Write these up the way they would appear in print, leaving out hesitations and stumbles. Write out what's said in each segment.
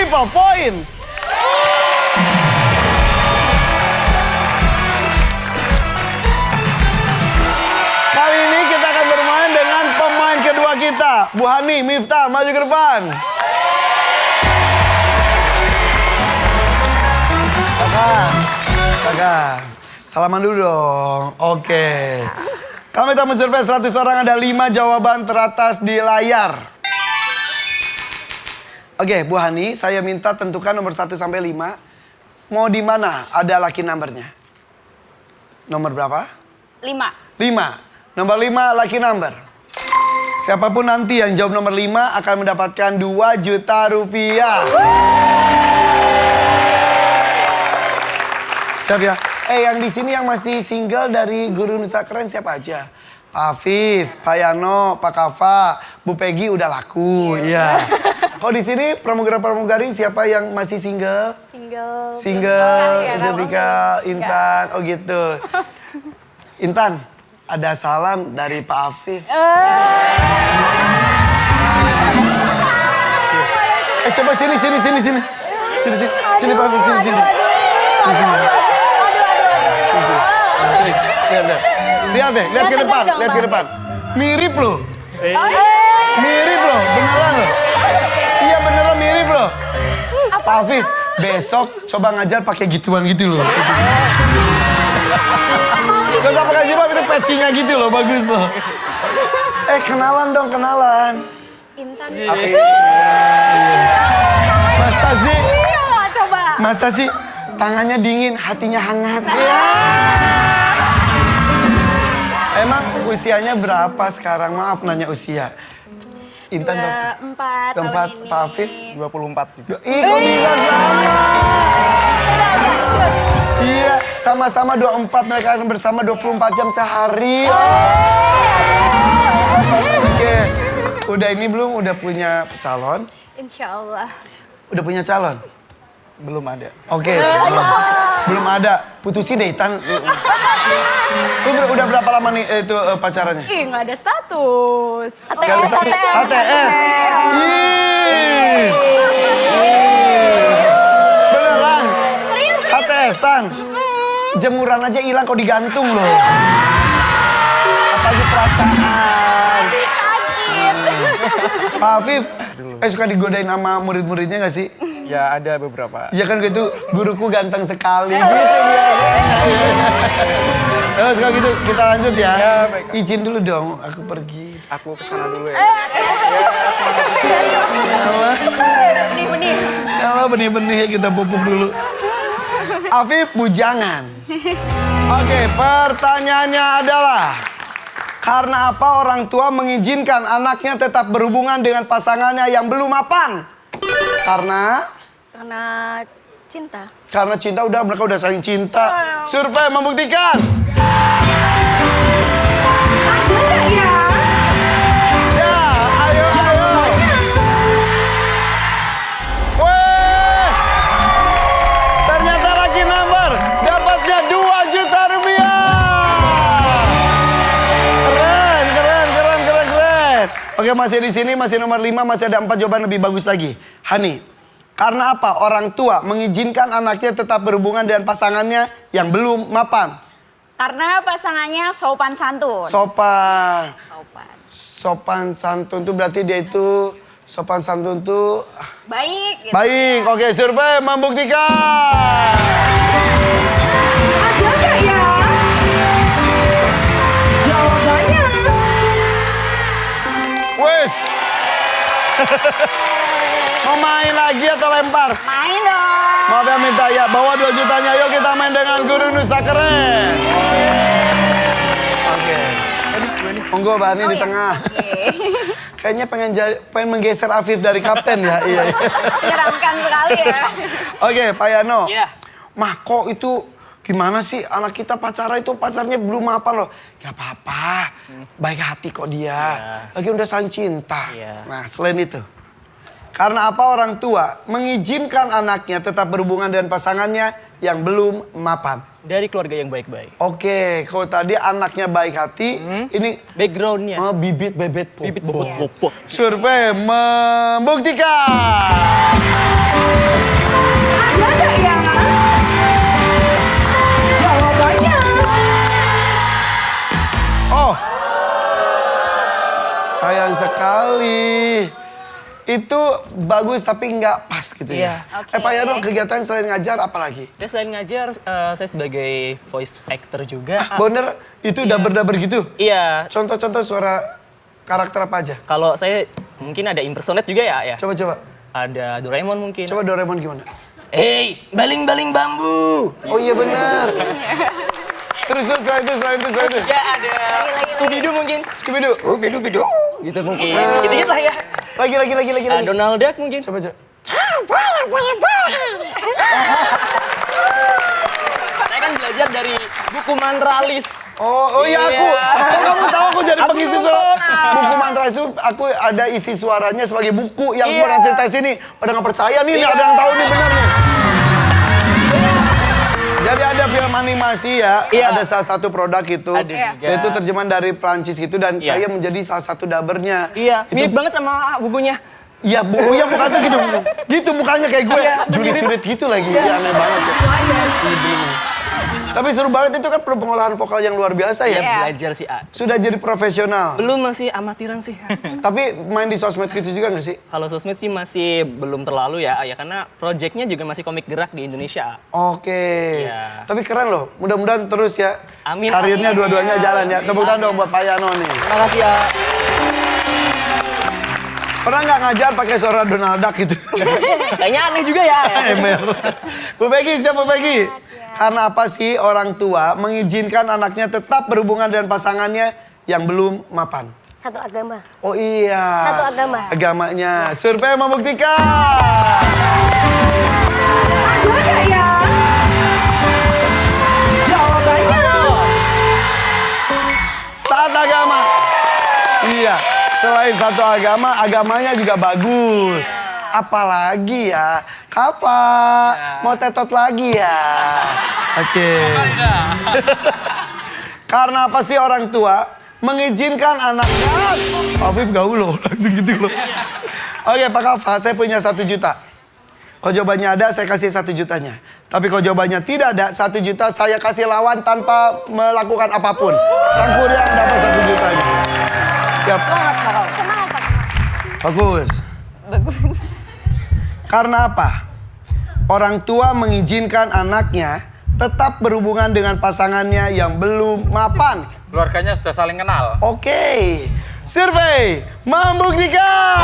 people points. Kali ini kita akan bermain dengan pemain kedua kita. Bu Hani, Miftah, maju ke depan. Kakak, salaman dulu dong. Oke. Kami telah mensurvei 100 orang, ada 5 jawaban teratas di layar. Oke, Bu Hani, saya minta tentukan nomor 1 sampai 5. Mau di mana ada lucky number-nya? Nomor berapa? 5. 5. Nomor 5 lucky number. Siapapun nanti yang jawab nomor 5 akan mendapatkan 2 juta rupiah. Siap ya? Yang di sini yang masih single dari Guru Nusa Keren siapa aja? Pak Afif, Pak Yano, Pak Kafa, Bu Peggy udah laku, iya. Kalau di sini pramugari siapa yang masih single? Single, Zevika, Intan, oh gitu. Intan, ada salam dari Pak Afif. Coba sini Pak Afif, sini. Lihat ke depan. Mirip loh. Beneran loh. Iya beneran mirip loh. Pak Afif, besok coba ngajar pakai gituan gitu loh. Gak usah pakai jilbab, itu pecinya gitu loh, bagus loh. Kenalan dong, Intan. Masa sih tangannya dingin, hatinya hangat. Ya. Emang usianya berapa sekarang? Maaf nanya usia. Intan 24. Pak Afif 24 juga. Ih, kok bisa sama? Iya, sama-sama 24, mereka akan bersama 24 jam sehari. Oke, udah ini belum? Udah punya calon? Insya Allah. Udah punya calon? Belum ada. Oke, belum ada. Putusin deh, Tan. Lu udah berapa lama nih itu pacarannya? Nggak ada status. ATS. Beneran? ATS-an? Jemuran aja hilang kok digantung loh. Apalagi perasaan. Pak Afif, suka digodain sama murid-muridnya gak sih? Ya ada beberapa. Ya kan gitu, guruku ganteng sekali gitu biasanya. Terus kalau gitu kita lanjut ya. Ya, baik. Izin dulu dong, aku pergi. Aku kesana dulu ya. Kalau benih-benih kita pupuk dulu. Afif bujangan. Oke, pertanyaannya adalah karena apa orang tua mengizinkan anaknya tetap berhubungan dengan pasangannya yang belum mapan? Karena cinta. Karena cinta, mereka udah saling cinta. Survei membuktikan. Ada nggak ya? Ya, ayo. Weh, ternyata lucky number dapatnya 2 juta rupiah. Keren. Oke, masih di sini, masih nomor 5, masih ada 4 jawaban lebih bagus lagi. Hani, karena apa orang tua mengizinkan anaknya tetap berhubungan dengan pasangannya yang belum mapan? Karena pasangannya sopan santun. Sopan santun tuh berarti dia itu sopan santun tuh Baik. baik. Oke, survei membuktikan. Ada nggak ya? Jawabannya. Wes. Mau main lagi atau lempar? Main dong. Maaf ya minta ya, bawa 2 jutanya. Yuk kita main dengan Guru Nusa Keren. Oke. Monggo Mbak Ani di tengah. Kayaknya pengen menggeser Afif dari kapten ya. Iya. Menyeramkan sekali ya. Oke, Pak Yano. Iya. Mah kok itu gimana sih anak kita pacaran itu pacarnya belum apa loh? Gak apa-apa, baik hati kok dia. Lagi udah saling cinta. Nah selain itu. Karena apa orang tua mengizinkan anaknya tetap berhubungan dengan pasangannya yang belum mapan? Dari keluarga yang baik-baik. Oke, kalau tadi anaknya baik hati, ini backgroundnya. Bibit bebet popok. Bibit bobot popok. Survei membuktikan. Sayang sekali. Itu bagus tapi nggak pas gitu ya. Oke. Pak Yano, kegiatan selain ngajar apa lagi? Saya selain ngajar, saya sebagai voice actor juga. Bener, itu daber-daber gitu? Iya, Contoh-contoh suara karakter apa aja? kalau saya mungkin ada impersonate juga ya. Coba-coba. Ada Doraemon mungkin. Coba Doraemon gimana? Hey, baling-baling bambu. Oh iya bener. Terus selain itu. Ya ada Scooby-Doo mungkin. Scooby-Doo. Scooby-Doo. Gitu mungkin. Gitu-gitu lah ya. Lagi. Donald Duck mungkin. Coba. Saya kan belajar dari buku Mantralis. Oh iya aku. Oh kamu tahu aku jadi Aku pengisi nonton. suara. Buku mantra itu aku ada isi suaranya sebagai buku yang Iya. pernah cerita sini. Pada nggak percaya nih, Iya. ada yang tahu nih bener nih. Jadi ada film animasi ya, Iya. ada salah satu produk itu. Ada juga. Itu terjemahan dari Prancis gitu dan Iya. saya menjadi salah satu dabernya. Iya, Itu, mirip banget sama bukunya. iya bukunya mukanya gitu. Gitu mukanya kayak gue. Iya, Julit-julit gitu lagi. Iya, aneh banget ya. Tapi seru banget itu kan perlu pengolahan vokal yang luar biasa ya. Belajar sih, A. Sudah jadi profesional. Belum, masih amatiran sih. Tapi main di sosmed gitu juga gak sih? Kalau sosmed sih masih belum terlalu ya, karena proyeknya juga masih komik gerak di Indonesia. Oke. Iya. Tapi keren loh. Mudah-mudahan terus ya. Amin. Karirnya Amin. dua-duanya jalan ya. Tepuk tangan dong buat Pak Yano nih. Terima kasih ya. Pernah nggak ngajar pakai suara Donald Duck gitu? Kayaknya aneh juga ya. Emel. Bu Peggy, siapa Bu Peggy? Karena apa sih orang tua mengizinkan anaknya tetap berhubungan dengan pasangannya yang belum mapan? Satu agama. Oh iya. Satu agama. Agamanya. Survei membuktikan. Ada nggak ya? Jawabannya. Taat agama. Iya. Selain satu agama, agamanya juga bagus. Apalagi ya, Kakak mau tetot lagi ya? Oke. Karena apa sih orang tua mengizinkan anaknya? Afif gaul loh, langsung gitu loh. Oke Pak Kafa, saya punya 1 juta. Kalau jawabannya ada, saya kasih 1 jutanya. Tapi kalau jawabannya tidak ada, 1 juta saya kasih lawan tanpa melakukan apapun. Sang Kuryang dapat 1 jutanya. Siap? Bagus. Karena apa? Orang tua mengizinkan anaknya tetap berhubungan dengan pasangannya yang belum mapan. Keluarganya sudah saling kenal. Oke. Survei membuktikan.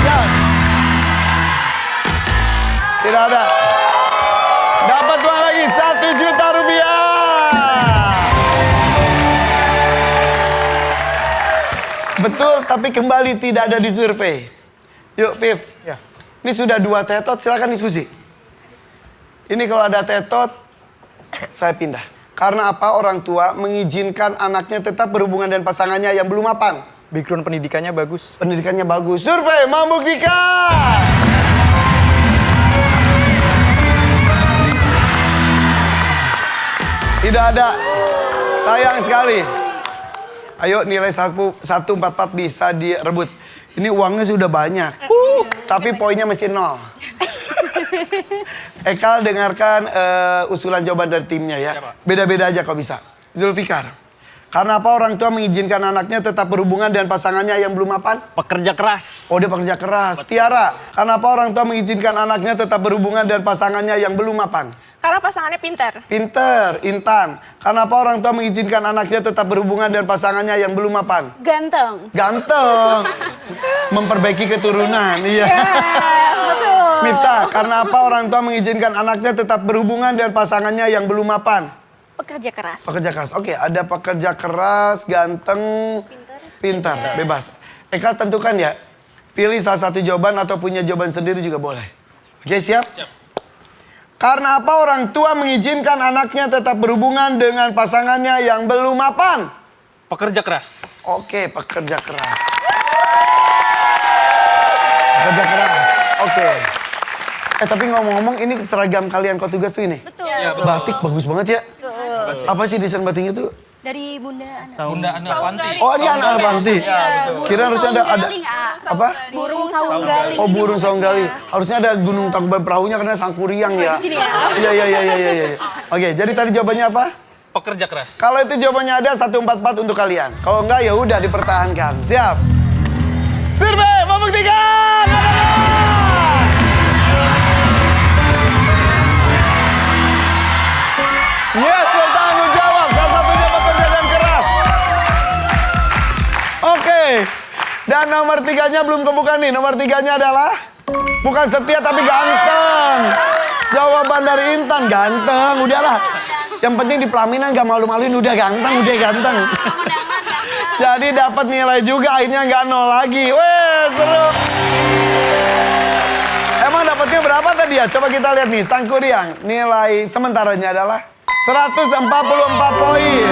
Ya. Tidak ada. Dapat uang lagi 1 juta rupiah. Betul, tapi kembali tidak ada di survei. Yuk, Viv. Ya. Ini sudah 2 tetot, silakan diskusi. Ini kalau ada tetot, saya pindah. Karena apa orang tua mengizinkan anaknya tetap berhubungan dengan pasangannya yang belum mapan? Background pendidikannya bagus. Pendidikannya bagus. Survei membuktikan. Tidak ada. Sayang sekali. Ayo nilai 144 bisa direbut. Ini uangnya sudah banyak. Tapi poinnya masih 0. Ekal dengarkan usulan jawaban dari timnya ya. Beda-beda aja kalau bisa. Zulfikar. Karena apa orang tua mengizinkan anaknya tetap berhubungan dengan pasangannya yang belum mapan? Pekerja keras. Oh dia pekerja keras. Tiara. Karena apa orang tua mengizinkan anaknya tetap berhubungan dengan pasangannya yang belum mapan? Karena pasangannya pintar. Pinter. Intan. Karena apa orang tua mengizinkan anaknya tetap berhubungan dengan pasangannya yang belum mapan? Ganteng. Ganteng. Memperbaiki keturunan. Iya. Betul. Miftah. Karena apa orang tua mengizinkan anaknya tetap berhubungan dengan pasangannya yang belum mapan? Pekerja keras. Pekerja keras. Oke, ada pekerja keras, ganteng, pintar, bebas. Eka tentukan ya. Pilih salah satu jawaban atau punya jawaban sendiri juga boleh. Oke, siap? Karena apa orang tua mengizinkan anaknya tetap berhubungan dengan pasangannya yang belum mapan? Pekerja keras. Oke, pekerja keras. Pekerja keras. Oke. Tapi ngomong-ngomong ini seragam kalian kau tugas tuh ini? Betul. Batik bagus banget ya. Apa sih desain batiknya tuh? Dari Bunda Ana. Bunda Ana Avanti. Oh ini anak Alpanti. Kira harusnya ada apa? Burung saung galing. Oh burung saung gali. Harusnya ada gunung tangkuban perahunya karena Sangkuriang ya. Di sini ya. Iya. Oke, jadi tadi jawabannya apa? Pekerja keras. Kalau itu jawabannya ada 144 untuk kalian. Kalau enggak ya udah dipertahankan. Siap? Survei membuktikan adalah yes, bertanggung jawab. Salah satunya pekerja dan keras. Oke. Dan nomor 3-nya belum kebuka nih. Nomor 3-nya adalah bukan setia tapi ganteng. Jawaban dari Intan ganteng. Udahlah. Yang penting di pelaminan gak malu-maluin. Udah ganteng. Jadi dapat nilai juga. Akhirnya nggak 0 lagi. Weh, seru. Emang dapatnya berapa tadi ya? Coba kita lihat nih. Sang Kuryang. Nilai sementaranya adalah 144 poin.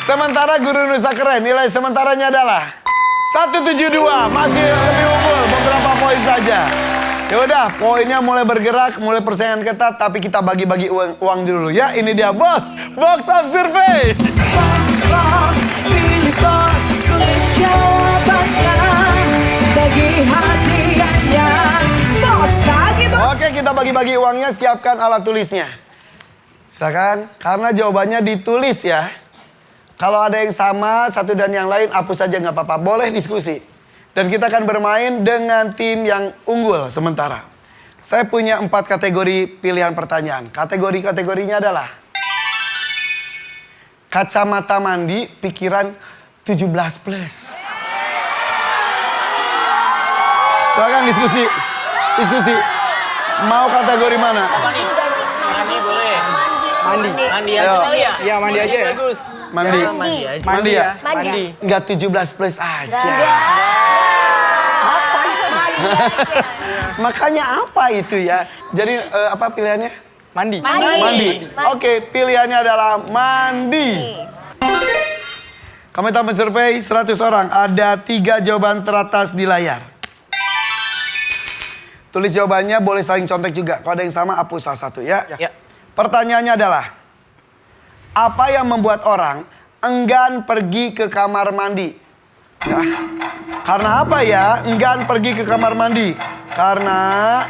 Sementara Guru Nusa Keren nilai sementaranya adalah 172. Masih lebih unggul beberapa poin saja. Ya udah, poinnya mulai bergerak, mulai persaingan ketat, tapi kita bagi-bagi uang dulu ya. Ini dia bos, box of survey. Bos, pilih bos, tulis jawabannya, bagi hadiahnya. Bos, bagi bos. Oke, kita bagi-bagi uangnya, siapkan alat tulisnya. Silakan, karena jawabannya ditulis ya. Kalau ada yang sama, satu dan yang lain, hapus saja nggak apa-apa. Boleh diskusi. Dan kita akan bermain dengan tim yang unggul sementara. Saya punya 4 kategori pilihan pertanyaan. Kategori-kategorinya adalah kacamata mandi, pikiran 17 plus. Silakan diskusi. Mau kategori mana? Mandi boleh. Mandi aja Ayo. kali ya? Iya, mandi aja ya. Bagus. Mandi. Aja. Mandi ya? Mandi. Enggak 17 plus aja. Makanya apa itu ya? Jadi apa pilihannya? Mandi. Mandi. Oke, pilihannya adalah mandi. Kami tambah survei 100 orang. Ada 3 jawaban teratas di layar. Tulis jawabannya, boleh saling contek juga. Kalau ada yang sama, hapus salah satu ya. Ya. Pertanyaannya adalah, apa yang membuat orang enggan pergi ke kamar mandi? Ya. Karena apa ya enggan pergi ke kamar mandi? Karena...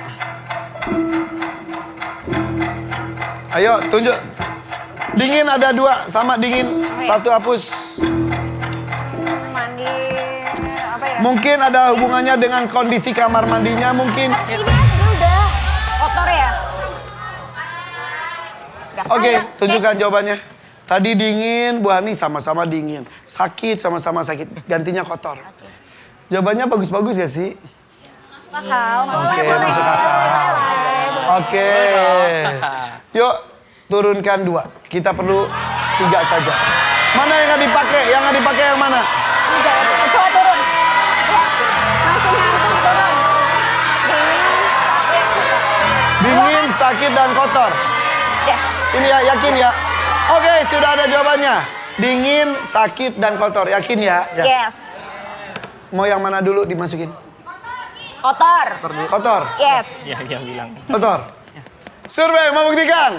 Ayo tunjuk. Dingin ada 2, sama dingin. 1 hapus. Mandi apa ya? Mungkin ada hubungannya dengan kondisi kamar mandinya mungkin. Ini udah kotor ya? Oke, tunjukkan jawabannya. Tadi dingin, Bu Hani sama-sama dingin. Sakit, sama-sama sakit. Gantinya kotor. Jawabannya bagus-bagus ya sih? Akal, Oke, masuk akal. Oke. Yuk, turunkan 2. Kita perlu 3 saja. Mana yang nggak dipakai? Yang nggak dipakai yang mana? Coba turun. Ya, langsung ngantuk turun. Dingin, sakit, dan kotor. Ya. Ini ya, yakin ya? Oke, sudah ada jawabannya. Dingin, sakit, dan kotor. Yakin ya? Yes. Mau yang mana dulu dimasukin? Kotor. Kotor. Yes. Ya, dia bilang. Kotor. Survei membuktikan.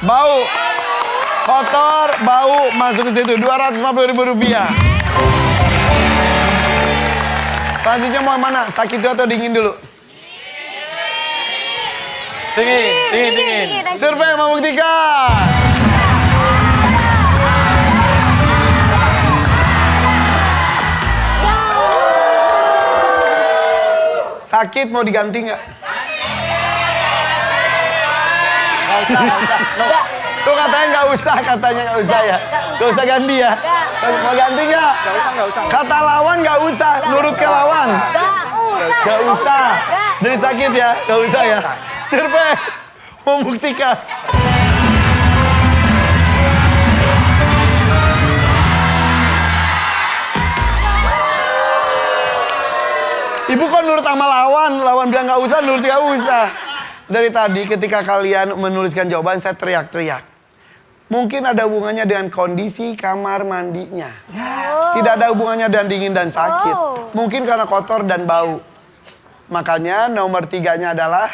Bau. Kotor, bau masuk ke situ. Rp250.000. Selanjutnya mau yang mana? Sakit atau dingin dulu? Dingin. Survei membuktikan. Sakit mau diganti nggak? Nggak usah. Tuh katanya nggak usah ya. Nggak usah ganti ya. Mau ganti nggak? Nggak usah. Kata lawan nggak usah, nurut ke lawan. Nggak usah. Jadi sakit ya, nggak usah ya. Survei membuktikan. Ibu kok nurut sama lawan bilang nggak usah, nurut nggak usah. Dari tadi ketika kalian menuliskan jawaban, saya teriak-teriak. Mungkin ada hubungannya dengan kondisi kamar mandinya. Tidak ada hubungannya dengan dingin dan sakit. Mungkin karena kotor dan bau. Makanya nomor 3-nya adalah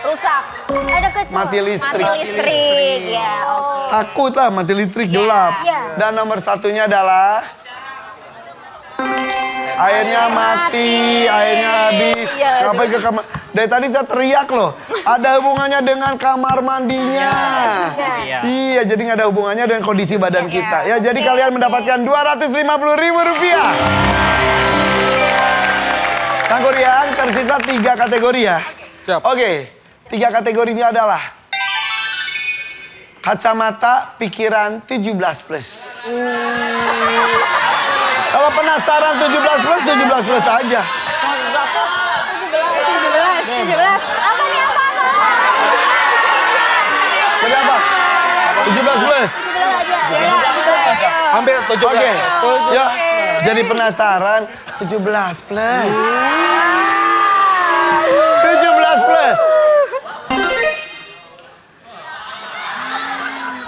Rusak. Ada kecil. mati listrik. Mati listrik. Ya, oke. Takut lah mati listrik gelap. iya. Dan nomor 1-nya adalah Airnya mati, airnya habis. Ngapain ke kamar? Dari tadi saya teriak loh. Ada hubungannya dengan kamar mandinya. Iya, jadi nggak ada hubungannya dengan kondisi badan kita. Ya, jadi kalian mendapatkan Rp250.000. Sang Koryang, tersisa 3 kategori ya. Siap. Oke, 3 kategorinya adalah kacamata pikiran 17+. Kalau penasaran 17+, 17+ aja. 17. Apa nih apa? Jadi apa? 17+. Ambil 17. Oke, yuk. Jadi penasaran 17+. 17+.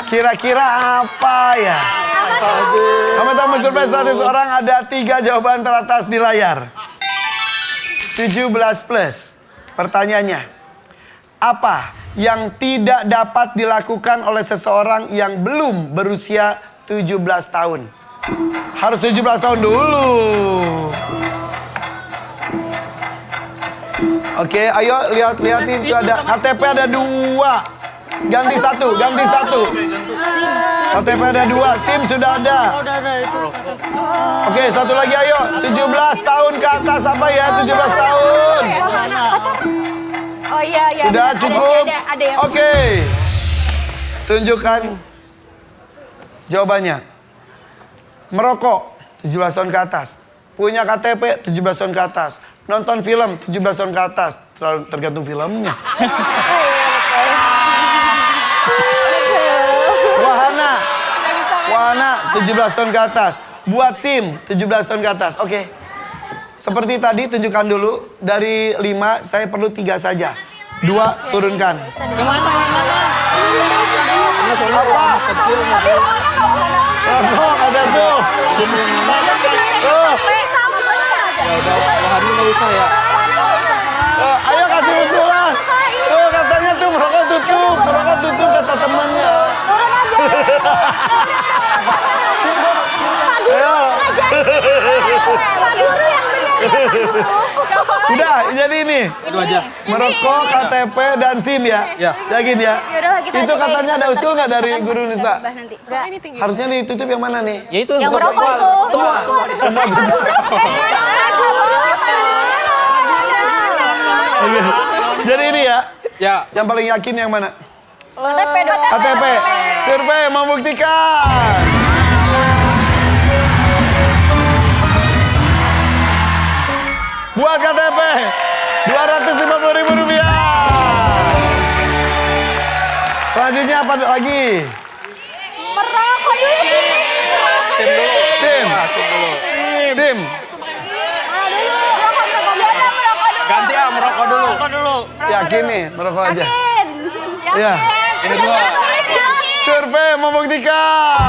Kira-kira apa ya? Kamu tahu surprise 100 orang ada 3 jawaban teratas di layar. 17+. Pertanyaannya, apa yang tidak dapat dilakukan oleh seseorang yang belum berusia 17 tahun? Harus 17 tahun dulu. Oke, ayo lihatin itu ada KTP ada 2. Ganti satu. KTP ada 2, SIM sudah ada. Oke, satu lagi ayo. 17 tahun ke atas apa ya? 17 tahun. Oh iya. Sudah cukup? Ada yang... Oke. Tunjukkan jawabannya. Merokok 17 tahun ke atas. Punya KTP 17 tahun ke atas. Nonton film 17 tahun ke atas. Tergantung filmnya. Wahana 17 tahun ke atas. Buat SIM 17 tahun ke atas. Oke. Seperti tadi tunjukkan dulu. Dari 5 saya perlu 3 saja. 2 turunkan. Apa? Rokok ada tuh. Ayo kasih usulan. Tuh katanya tuh merokok tutup kata temannya. Ayo. Pak Guru yang benar. Udah, jadi ini. Itu aja. Merokok, KTP, dan SIM ya? Ya. Yakin ya? Yaudahlah, kita Itu katanya ada usul nggak dari Guru Nusa? Nanti. Harusnya ditutup yang mana nih? Ya itu Yang merokok itu. Semua tutup. Oke. Jadi ini ya, Ya. yang paling yakin yang mana? KTP dong. KTP. Survei membuktikan. Buat KTP, Rp250.000. Selanjutnya apa lagi? Merokok dulu. SIM. Ganti ya, merokok dulu. Yakin nih, merokok aja. Ya. Ini 2. Survei membuktikan.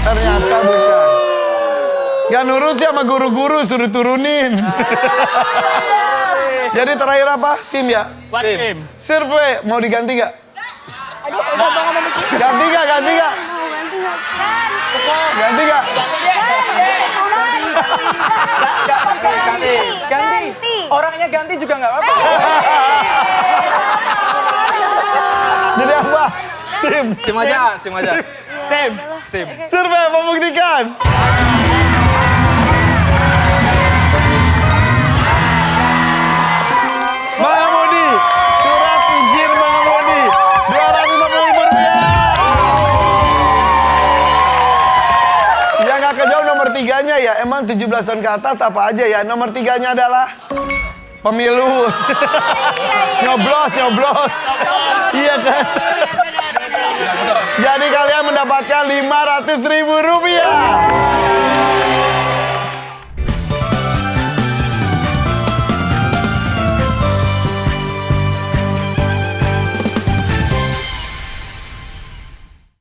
Ternyata bukan. Gak nurut sih sama guru-guru, suruh turunin. Jadi terakhir apa? SIM ya? SIM. Survei, mau diganti gak? Aduh, udah mau ngomong begitu. Ganti gak? Ganti. Ganti. Orangnya ganti juga nggak apa-apa. Jadi apa? SIM. SIM aja. SIM. Survei membuktikan. Mengemudi. Surat izin mengemudi. Rp250.000. Yang gak kejauh nomor 3-nya ya. Emang 17 tahun ke atas apa aja ya. Nomor 3-nya adalah pemilu. Nyoblos. Iya kan? Jadi kalian mendapatkan Rp500.000.